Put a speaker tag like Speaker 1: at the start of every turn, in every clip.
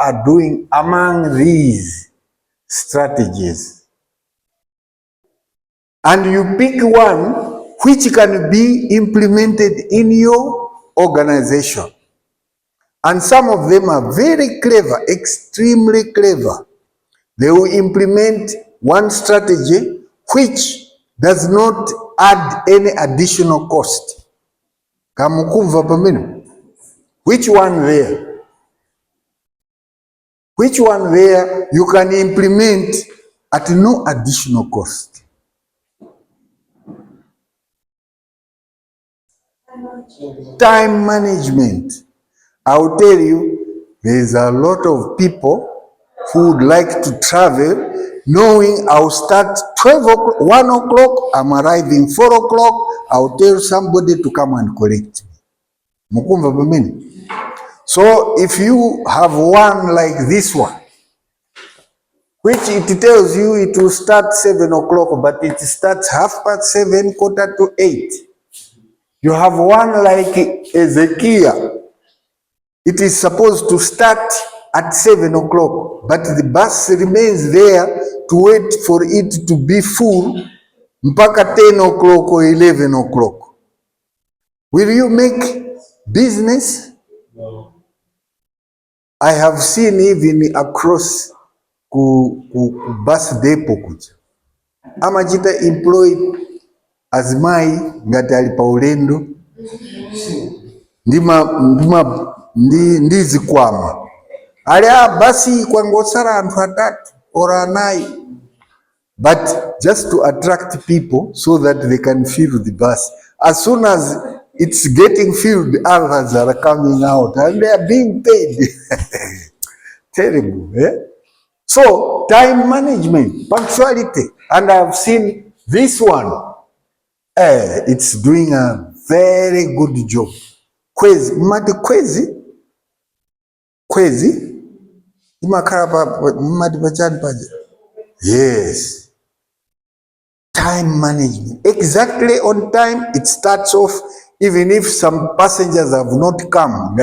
Speaker 1: are doing among these strategies. And you pick one which can be implemented in your organization. And some of them are very clever, extremely clever. They will implement one strategy which does not add any additional cost. Kamukumva pamino. Which one there? Which one there you can implement at no additional cost? Time management. I'll tell you, there's a lot of people who would like to travel knowing I'll start 12 o'clock, 1 o'clock, I'm arriving 4 o'clock, I'll tell somebody to come and collect me. Mukumva pamene. So if you have one like this one, which it tells you it will start 7 o'clock, but it starts 7:30, 7:45. You have one like Ezekiel. It is supposed to start at 7 o'clock, but the bus remains there to wait for it to be full mpaka 10 o'clock or 11 o'clock. Will you make business? No. I have seen even across ku bus depot kuja amachita employed azimai ngati ali pa ulendo ndizikwama ali basi kwangosala anthu atatu or anayi, but just to attract people so that they can fill the bus. As soon as it's getting filled, others are coming out and they are being paid. Terrible, eh? So, time management, punctuality, and I've seen this one. It's doing a very good job. Kwezi, mmati kwezi, mmati pachani paja. Yes. Time management. Exactly on time, it starts off, even if some passengers have not come.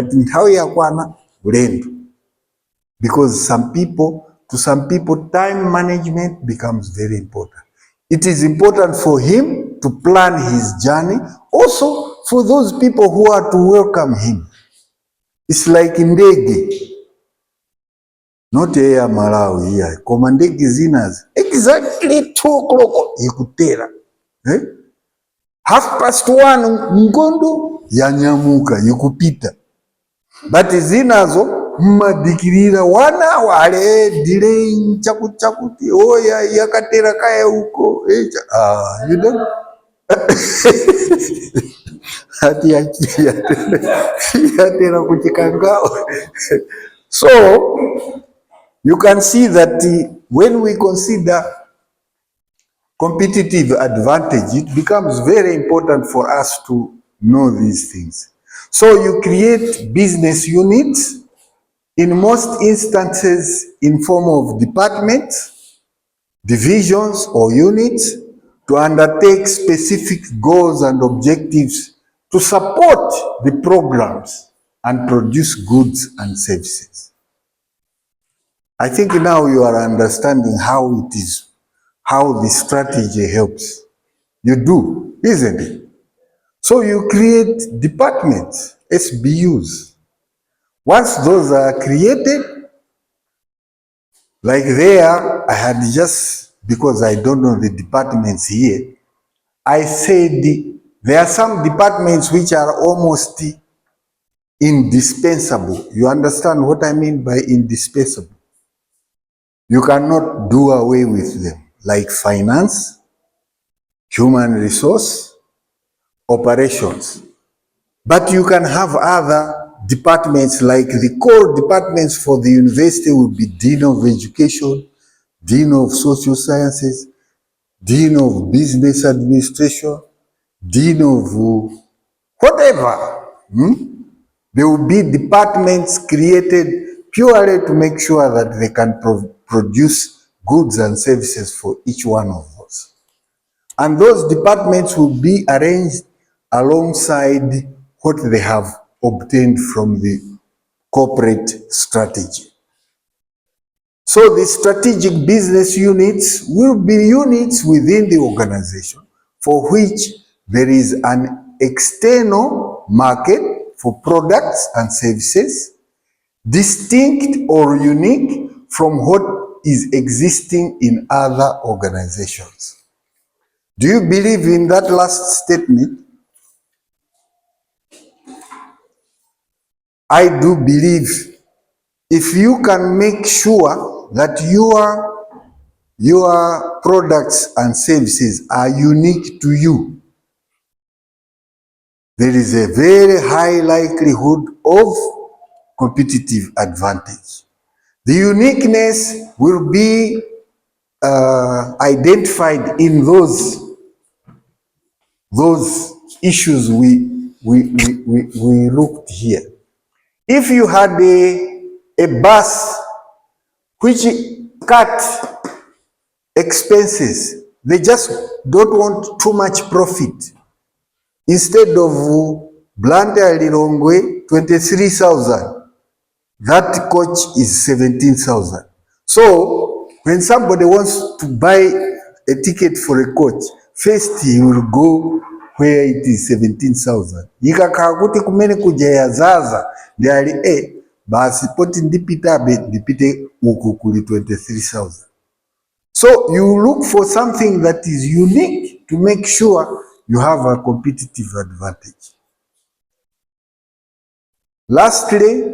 Speaker 1: Because to some people, time management becomes very important. It is important for him to plan his journey, also for those people who are to welcome him. It's like in ndege. Not Air Malawi here. Komandegi zinas. Exactly 2 o'clock yikutera. 1:30 ngondo yanyamuka yikupita. But zinazo mmadikirira 1 hour ale delay chakuti oya yakatera kaya huko. You don't. Hati yatera kuchikangao. So you can see that when we consider competitive advantage, it becomes very important for us to know these things. So you create business units, in most instances in form of departments, divisions or units, to undertake specific goals and objectives to support the programs and produce goods and services. I think now you are understanding how it is, how the strategy helps. You do, isn't it? So you create departments, SBUs. Once those are created, like there, I had just, because I don't know the departments here, I said there are some departments which are almost indispensable. You understand what I mean by indispensable? You cannot do away with them, like finance, human resource, operations. But you can have other departments, like the core departments for the university will be Dean of Education, Dean of Social Sciences, Dean of Business Administration, Dean of whatever. There will be departments created purely to make sure that they can produce goods and services for each one of us. And those departments will be arranged alongside what they have obtained from the corporate strategy. So the strategic business units will be units within the organization for which there is an external market for products and services, distinct or unique from what is existing in other organizations. Do you believe in that last statement? I do believe. If you can make sure that your products and services are unique to you, there is a very high likelihood of competitive advantage. The uniqueness will be identified in those issues we looked here. If you had a bus which cut expenses, they just don't want too much profit. Instead of Blantyre Lilongwe 23,000, that coach is 17,000. So when somebody wants to buy a ticket for a coach, first he will go where it is 17,000. Yikakaa kuti kumene kuja ya zaza ndiali basi poti ndipite uku kuli 23,000. So you look for something that is unique to make sure you have a competitive advantage. Lastly,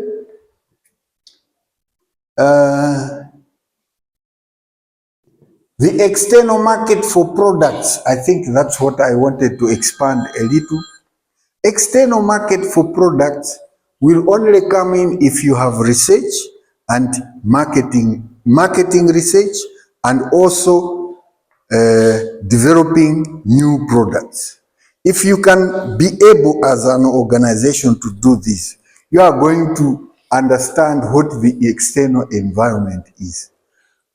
Speaker 1: the external market for products, I think that's what I wanted to expand a little. External market for products will only come in if you have research and marketing research, and also developing new products. If you can be able as an organization to do this, you are going to understand what the external environment is.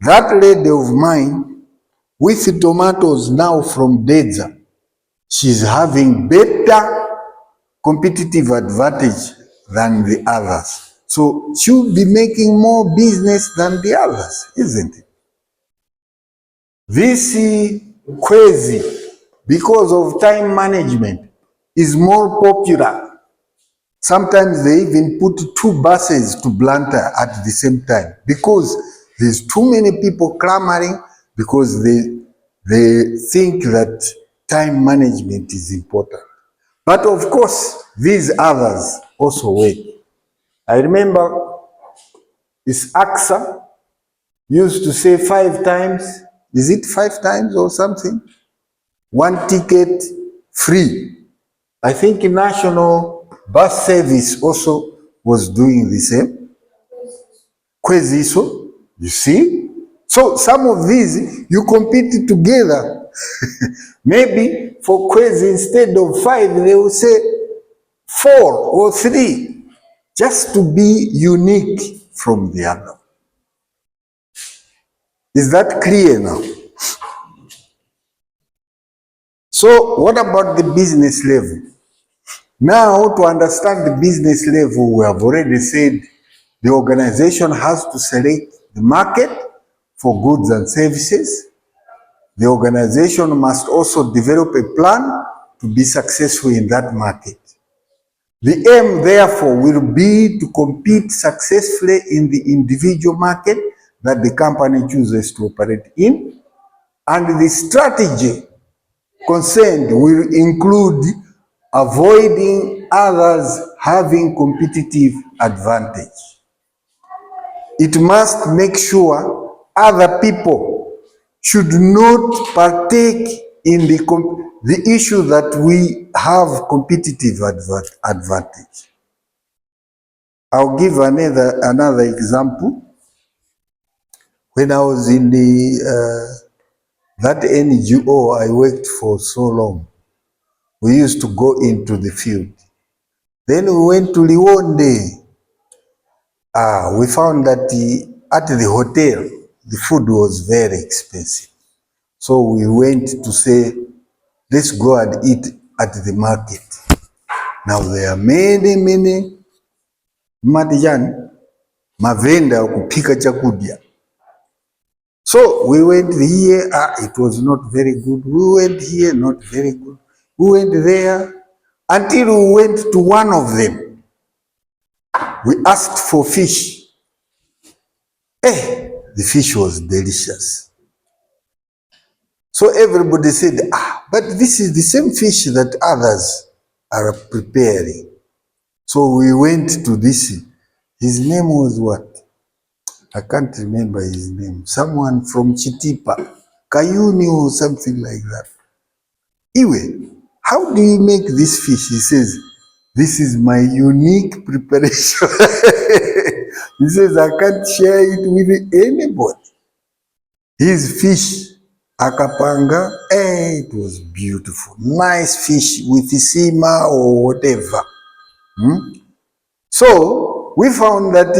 Speaker 1: That lady of mine with tomatoes now from Dedza, she's having better competitive advantage than the others. So she'll be making more business than the others, isn't it? This Kwezi, because of time management, is more popular. Sometimes they even put 2 buses to Blantyre at the same time because there's too many people clamoring, because they think that time management is important. But of course, these others also wait. I remember this AXA used to say 5 times, is it 5 times or something? 1 ticket free. I think National Bus Service also was doing the same. Kweziso, you see? So some of these, you compete together. Maybe for Kwezi, instead of 5, they will say 4 or 3, just to be unique from the other. Is that clear now? So what about the business level? Now, to understand the business level, we have already said the organization has to select the market for goods and services. The organization must also develop a plan to be successful in that market. The aim, therefore, will be to compete successfully in the individual market that the company chooses to operate in, and the strategy concerned will include avoiding others having competitive advantage. It must make sure other people should not partake in the issue that we have competitive advantage. I'll give another example. When I was in that NGO I worked for so long, we used to go into the field. Then we went to Liwonde. We found that at the hotel, the food was very expensive. So we went to say, let's go and eat at the market. Now there are many mavenda kupika chakudya. So we went here, it was not very good. We went here, not very good. We went there until we went to one of them. We asked for fish. The fish was delicious. So everybody said, but this is the same fish that others are preparing. So we went to this. His name was what? I can't remember his name. Someone from Chitipa, Kayuni or something like that. Iwe, how do you make this fish? He says, this is my unique preparation. He says, I can't share it with anybody. His fish, akapanga, it was beautiful. Nice fish with sima or whatever. So we found that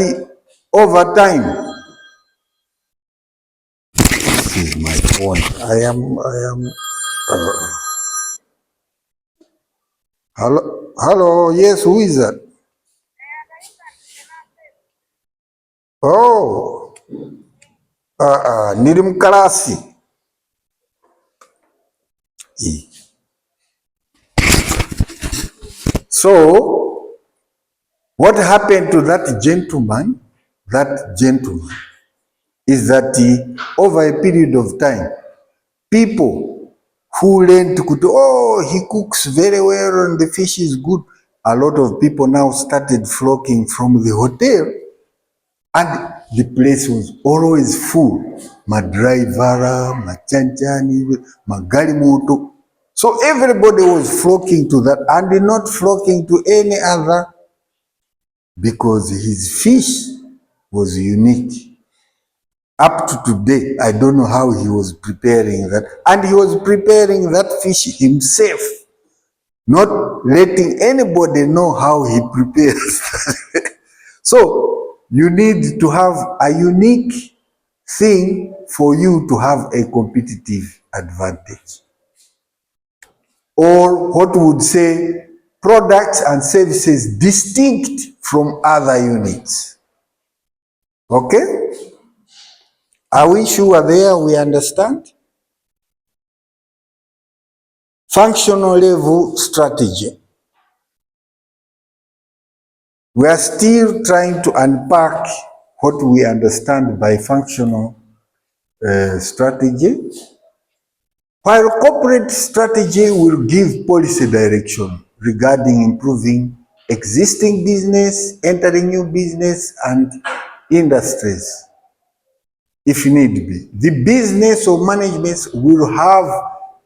Speaker 1: over time, this is my phone. Hello, yes, who is that? Oh, nilimkarasi. So, what happened to that gentleman? That gentleman is that over a period of time, people who learned to cook, he cooks very well and the fish is good. A lot of people now started flocking from the hotel and the place was always full. Madraivara, machanchani, magalimoto. So everybody was flocking to that and not flocking to any other because his fish was unique. Up to today, I don't know how he was preparing that. And he was preparing that fish himself, not letting anybody know how he prepares. So you need to have a unique thing for you to have a competitive advantage. Or what would say, products and services distinct from other units. Okay? Are we sure there we understand? Functional level strategy. We are still trying to unpack what we understand by functional strategy. While corporate strategy will give policy direction regarding improving existing business, entering new business and industries, if need be. The business or management will have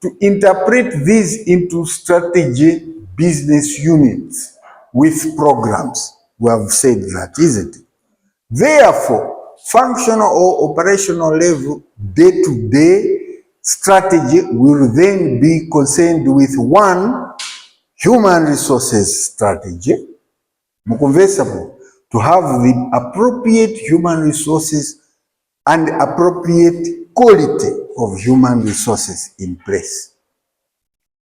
Speaker 1: to interpret these into strategy business units with programs. We have said that, isn't it? Therefore, functional or operational level day-to-day strategy will then be concerned with one, human resources strategy, to have the appropriate human resources and appropriate quality of human resources in place.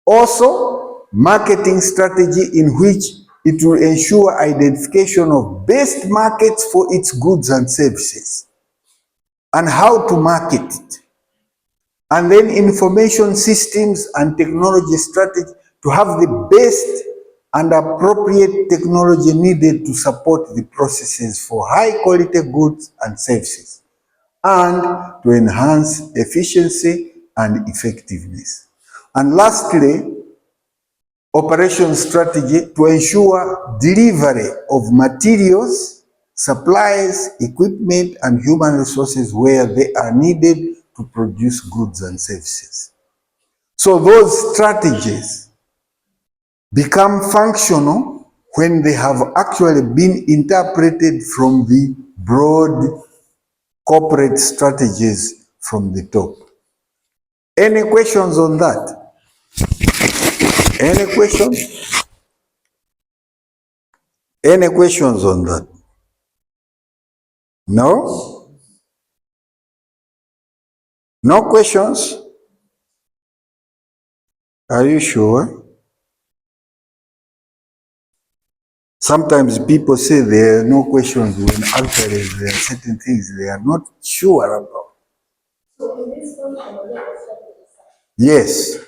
Speaker 1: Also, marketing strategy in which it will ensure identification of best markets for its goods and services and how to market it. And then information systems and technology strategy to have the best and appropriate technology needed to support the processes for high quality goods and services and to enhance efficiency and effectiveness. And lastly, operation strategy to ensure delivery of materials, supplies, equipment, and human resources where they are needed to produce goods and services. So those strategies become functional when they have actually been interpreted from the broad corporate strategies from the top. Any questions on that? Any questions? Any questions on that? No? No questions? Are you sure? Sometimes people say there are no questions when actually there are certain things they are not sure about. Yes.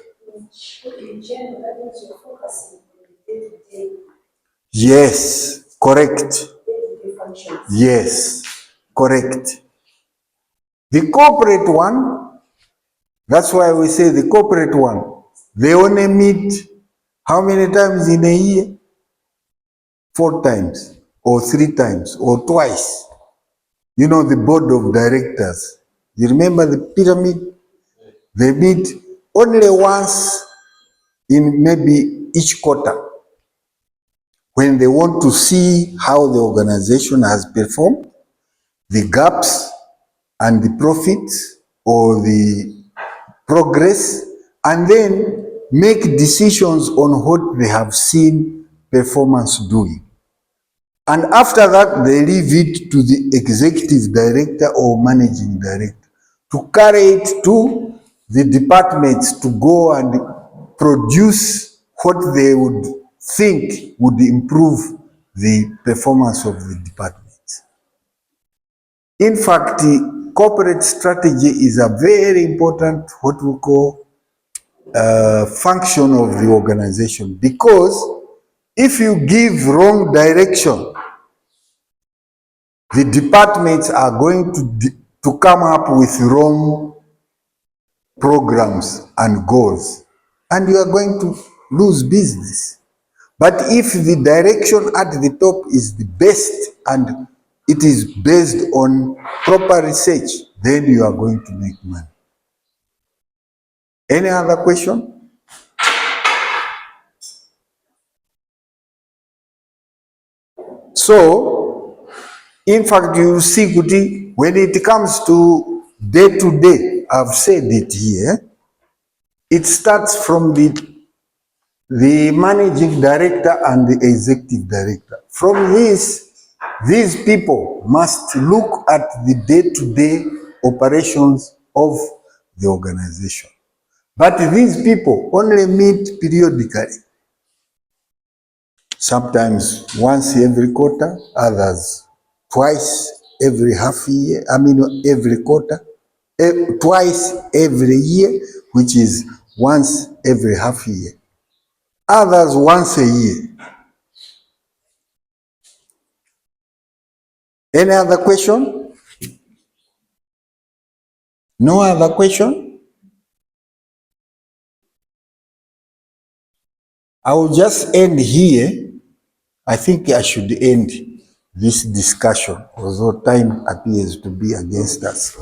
Speaker 1: Yes, correct. Yes, correct. The corporate one, that's why we say the corporate one, they only meet how many times in a year? 4 times or 3 times or twice. You know, the board of directors. You remember the pyramid? They meet only once in maybe each quarter when they want to see how the organization has performed, the gaps and the profits or the progress, and then make decisions on what they have seen performance doing. And after that, they leave it to the executive director or managing director to carry it to the departments to go and produce what they would think would improve the performance of the department. In fact, corporate strategy is a very important, what we call, function of the organization, because if you give wrong direction, the departments are going to come up with wrong programs and goals, and you are going to lose business. But if the direction at the top is the best and it is based on proper research, then you are going to make money. Any other question? So, in fact, you see, Kuti, when it comes to day-to-day, I've said it here, it starts from the managing director and the executive director. From this, these people must look at the day-to-day operations of the organization. But these people only meet periodically. Sometimes once every quarter, others twice every half year, every quarter, twice every year, which is once every half year. Others once a year. Any other question? No other question? I will just end here. I think I should end this discussion, although time appears to be against us.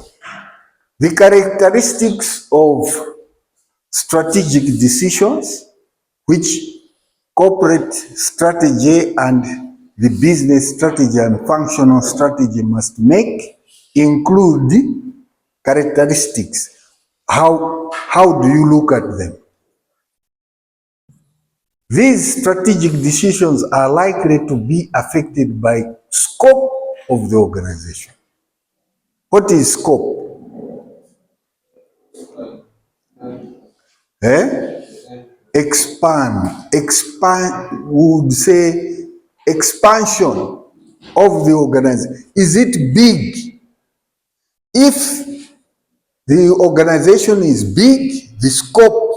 Speaker 1: The characteristics of strategic decisions, which corporate strategy and the business strategy and functional strategy must make, include characteristics. How do you look at them? These strategic decisions are likely to be affected by scope of the organization. What is scope? Expand, we would say expansion of the organization. Is it big? If the organization is big, the scope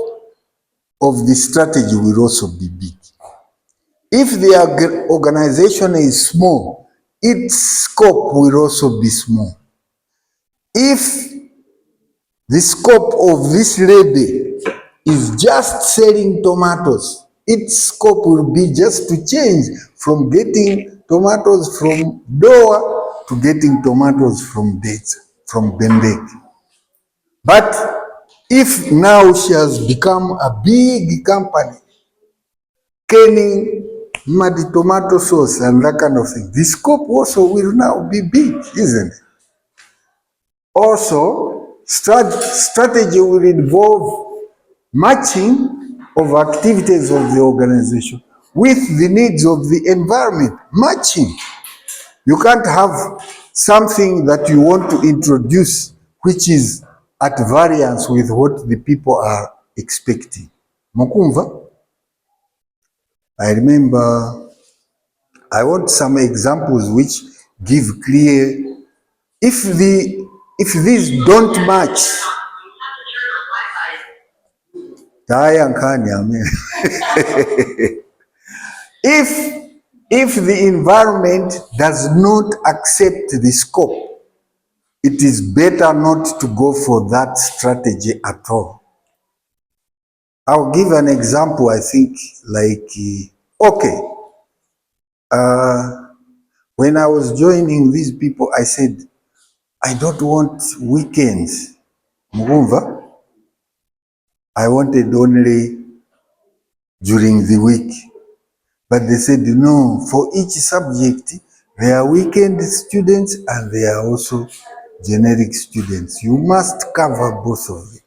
Speaker 1: of the strategy will also be big. If the organization is small, its scope will also be small. If the scope of this lady is just selling tomatoes, its scope will be just to change from getting tomatoes from Doha to getting tomatoes from Bendek. But if now she has become a big company, canning muddy tomato sauce and that kind of thing, the scope also will now be big, isn't it? Also, strategy will involve matching of activities of the organization with the needs of the environment. Matching. You can't have something that you want to introduce which is at variance with what the people are expecting. Mukumva? I remember, I want some examples which give clear, if these don't match, Amen. If the environment does not accept the scope, it is better not to go for that strategy at all. I'll give an example, I think, like, okay, when I was joining these people, I said, I don't want weekends. Mugumva? I wanted only during the week. But they said, no, for each subject, there are weekend students and there are also generic students. You must cover both of them.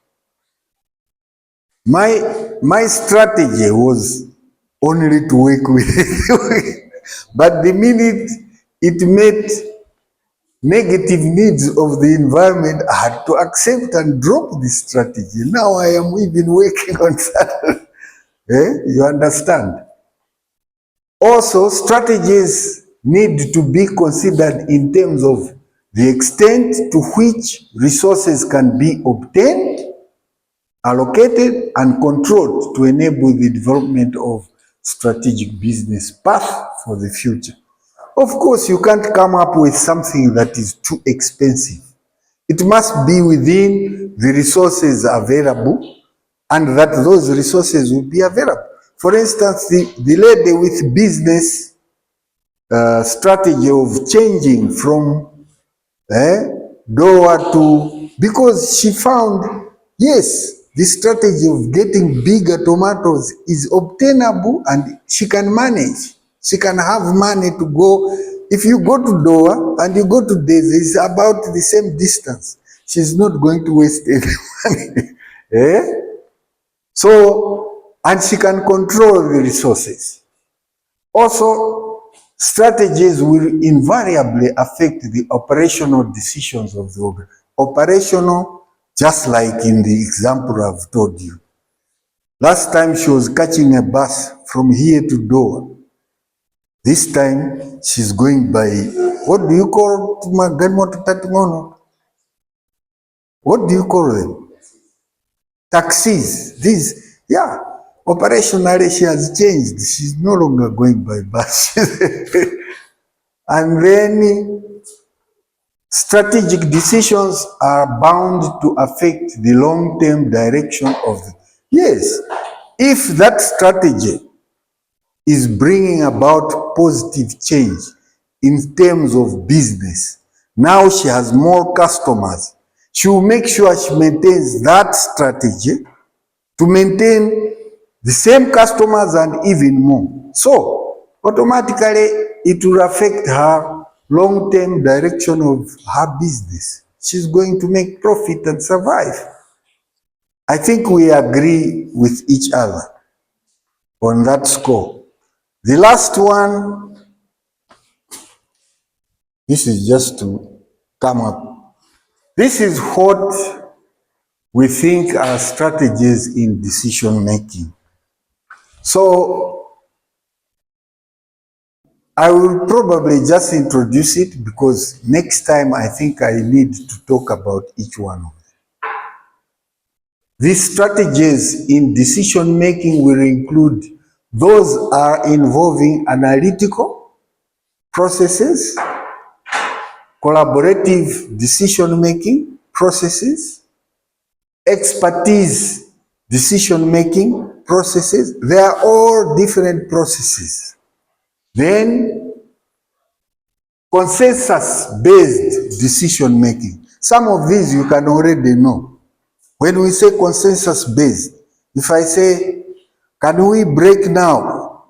Speaker 1: My strategy was only to work with it. But the minute it met negative needs of the environment, I had to accept and drop the strategy. Now I am even working on that. You understand? Also, strategies need to be considered in terms of the extent to which resources can be obtained, allocated, and controlled to enable the development of strategic business path for the future. Of course, you can't come up with something that is too expensive. It must be within the resources available, and that those resources will be available. For instance, the lady with business strategy of changing from door to, because she found, yes, the strategy of getting bigger tomatoes is obtainable and she can manage. She can have money to go. If you go to Doha and you go to Daisy, it's about the same distance. She's not going to waste any money. So, and she can control the resources. Also, strategies will invariably affect the operational decisions of the organ. Operational, just like in the example I've told you. Last time she was catching a bus from here to Doha. This time she's going by, what do you call what do you call them? Taxis. These, yeah. Operationally, she has changed. She's no longer going by bus. And then strategic decisions are bound to affect the long-term direction of the, yes, if that strategy is bringing about positive change in terms of business, now she has more customers, she will make sure she maintains that strategy to maintain the same customers and even more. So automatically it will affect her long-term direction of her business. She's going to make profit and survive. I think we agree with each other on that score. The last one, this is just to come up. This is what we think are strategies in decision making. So I will probably just introduce it because next time I think I need to talk about each one of them. These strategies in decision making will include those are involving analytical processes, collaborative decision making processes, expertise decision making processes. They are all different processes. Then consensus-based decision making. Some of these you can already know. When we say consensus-based, if I say, can we break now?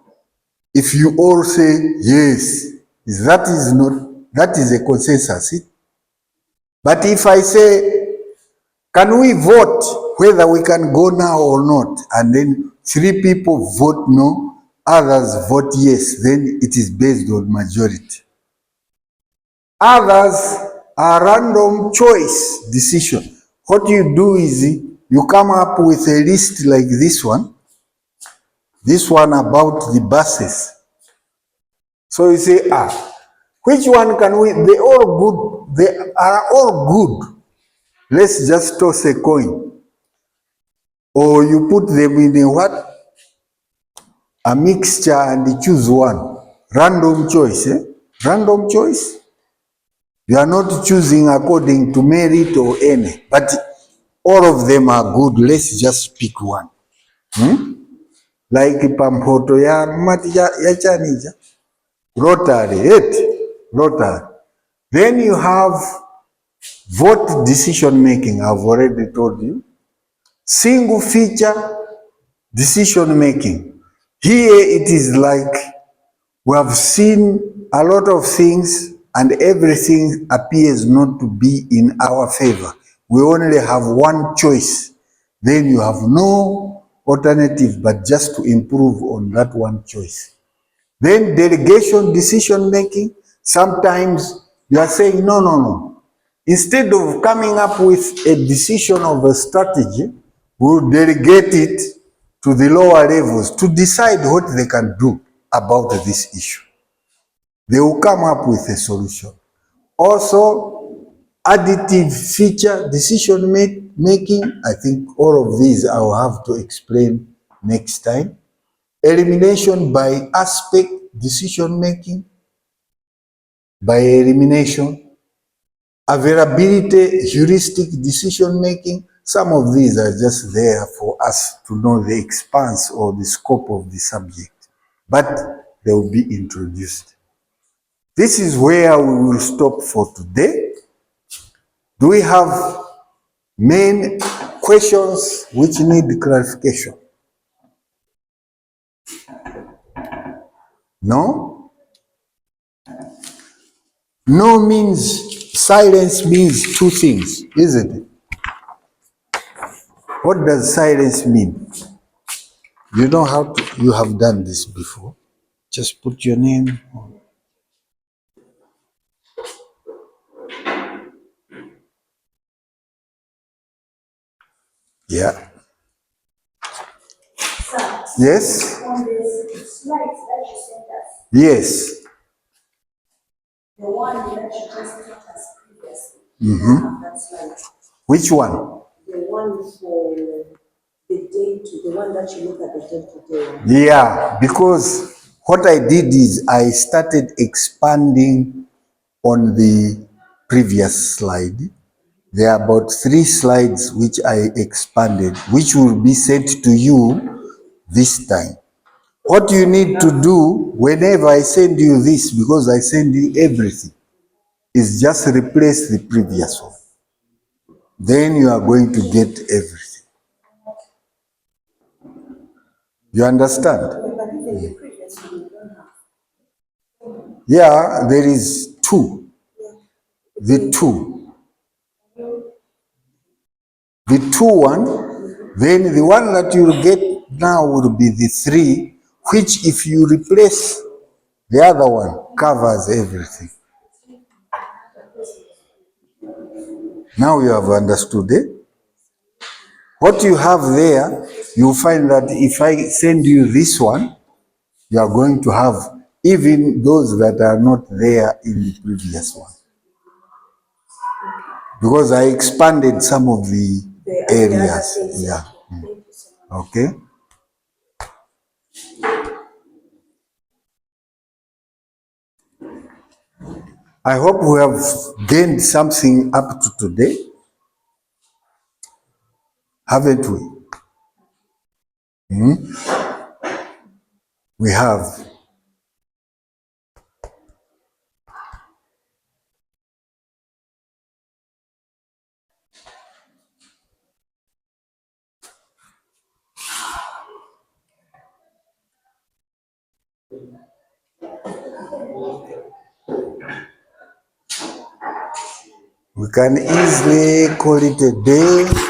Speaker 1: If you all say yes, that is a consensus. But if I say, can we vote whether we can go now or not? And then 3 people vote no, others vote yes, then it is based on majority. Others are random choice decision. What you do is you come up with a list like this one about the buses. So you say, which one can we, they all good, they are all good. Let's just toss a coin. or you put them in a what? A mixture and choose one. Random choice, eh? Random choice. You are not choosing according to merit or any, but all of them are good. Let's just pick one. Like pampoto ya mati ya chanija. Rotary, Rotary. Then you have vote decision making. I've already told you. Single feature decision making. Here it is like we have seen a lot of things and everything appears not to be in our favor. We only have one choice. Then you have no alternative but just to improve on that one choice. Then delegation decision making. Sometimes you are saying, no. Instead of coming up with a decision of a strategy, we'll delegate it to the lower levels to decide what they can do about this issue. They will come up with a solution. Also, additive feature decision making. I think all of these I will have to explain next time. Elimination by aspect decision making. By elimination. Availability heuristic decision making. Some of these are just there for us to know the expanse or the scope of the subject, but they will be introduced. This is where we will stop for today. Do we have main questions which need clarification? No? No means, silence means two things, isn't it? What does silence mean? You know how to, you have done this before. Just put your name on. Yeah.
Speaker 2: Sir,
Speaker 1: Yes?
Speaker 2: on the slides that you sent us,
Speaker 1: Yes.
Speaker 2: the one that you just taught us previously, have that slide.
Speaker 1: Which one?
Speaker 2: The one for the day to, the one that you look at the day to day.
Speaker 1: Yeah, because what I did is I started expanding on the previous slide. There are about 3 slides which I expanded, which will be sent to you this time. What you need to do whenever I send you this, because I send you everything, is just replace the previous one. Then you are going to get everything. You understand?
Speaker 2: But even the previous one, you don't have.
Speaker 1: Yeah, there is 2. The 2. The 2 one, then the one that you will get now will be the 3, which if you replace the other one, covers everything. Now you have understood it. What you have there, you find that if I send you this one, you are going to have even those that are not there in the previous one. Because I expanded some of the areas. Yeah. Okay. I hope we have gained something up to today, haven't we? We have. We can easily call it a day.